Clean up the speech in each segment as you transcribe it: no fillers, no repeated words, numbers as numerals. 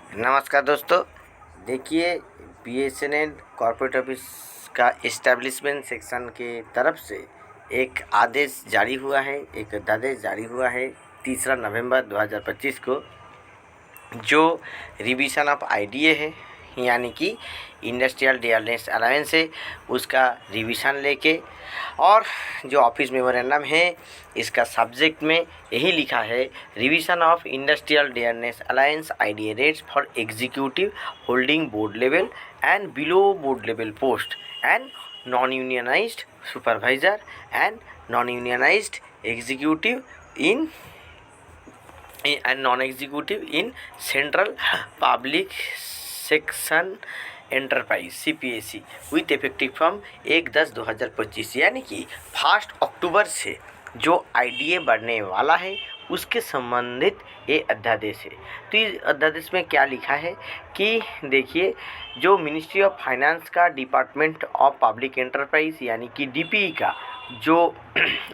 नमस्कार दोस्तों, देखिए बीएसएनएल कॉर्पोरेट ऑफिस का इस्टेब्लिशमेंट सेक्शन के तरफ से एक आदेश जारी हुआ है। एक अध्यादेश जारी हुआ है 3 नवंबर 2025 को, जो रिवीजन ऑफ आईडीए है, यानी कि इंडस्ट्रियल डियरनेस अलाउंस है, उसका रिवीजन लेके और जो ऑफिस मेमोरेंडम है इसका सब्जेक्ट में यही लिखा है, revision of industrial dearness allowance IDA rates for executive holding board level and below board level post and non unionised supervisor and non unionised executive in and non-executive in Central Public Section Enterprise CPSE with effective from 1/10/2025, यानी कि 1 अक्टूबर से जो IDA बढ़ने वाला है उसके संबंधित ये अध्यादेश है। तो इस अध्यादेश में क्या लिखा है कि देखिए, जो मिनिस्ट्री ऑफ फाइनेंस का डिपार्टमेंट ऑफ पब्लिक एंटरप्राइज यानी कि डीपीई का जो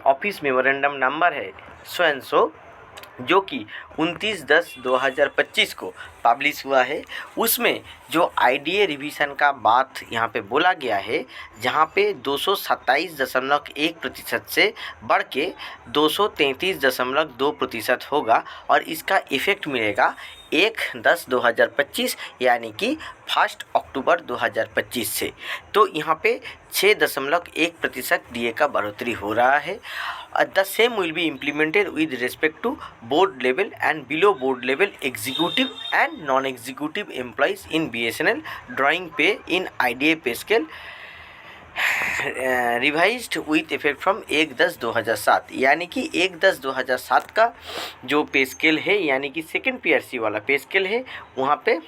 ऑफिस मेमोरेंडम नंबर है सो एंड सो, जो कि 29/10/2025 को पब्लिश हुआ है, उसमें जो आईडीए रिवीजन का बात यहाँ पे बोला गया है, जहाँ पे 227.1% से बढ़ के 233.2% होगा और इसका इफ़ेक्ट मिलेगा 1/10/2025 यानी कि 1 अक्टूबर 2025 से। तो यहाँ पे 6.1% डीए का बढ़ोतरी हो रहा है। The same will be implemented with respect to board level and below board level executive and non executive employees in BSNL drawing pay in IDA pay scale revised with effect from 1/10/2007, यानी कि 1/10/2007 का जो पे scale है, यानी कि second PRC वाला पे स्केल है, वहाँ पे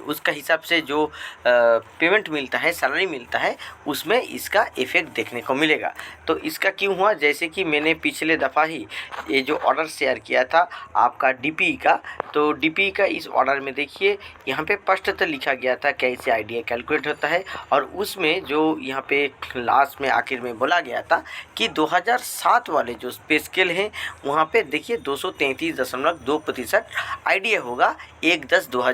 उसका हिसाब से जो पेमेंट मिलता है, सैलरी मिलता है, उसमें इसका इफ़ेक्ट देखने को मिलेगा। तो इसका क्यों हुआ, जैसे कि मैंने पिछले दफ़ा ही ये जो ऑर्डर शेयर किया था आपका डीपीई का, तो डीपीई का इस ऑर्डर में देखिए यहाँ पे स्पष्टतः लिखा गया था कैसे आईडीए कैलकुलेट होता है, और उसमें जो यहाँ पे लास्ट में आखिर में बोला गया था कि 2007 वाले जो पे स्केल हैं वहाँ पे देखिए 233.2% आईडीए होगा 1/10/2025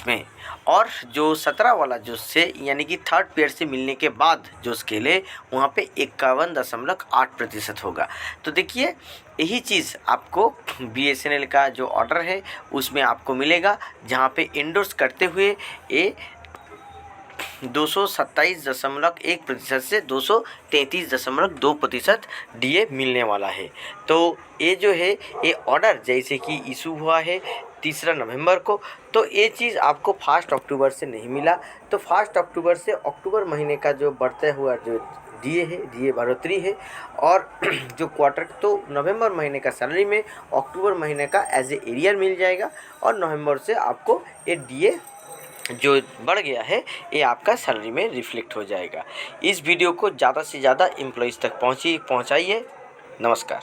में, और जो 17 वाला जो से यानी कि थर्ड पेयर से मिलने के बाद जो स्केल है वहाँ पे 51.8% होगा। तो देखिए यही चीज़ आपको बीएसएनएल का जो ऑर्डर है उसमें आपको मिलेगा, जहाँ पे इंडोर्स करते हुए ये 227.1% से 233.2% डीए मिलने वाला है। तो ये जो है ये ऑर्डर जैसे कि इशू हुआ है 3 नवंबर को, तो ये चीज़ आपको 1 अक्टूबर से नहीं मिला। तो 1 अक्टूबर से अक्टूबर महीने का जो बढ़ता हुआ जो डीए है, डीए बढ़ोतरी है, और जो क्वार्टर तो नवंबर महीने का सैलरी में अक्टूबर महीने का एज ए एरियर मिल जाएगा, और नवंबर से आपको ये डीए जो बढ़ गया है ये आपका सैलरी में रिफ्लेक्ट हो जाएगा। इस वीडियो को ज़्यादा से ज़्यादा एम्प्लॉइज़ तक पहुँचाइए। नमस्कार।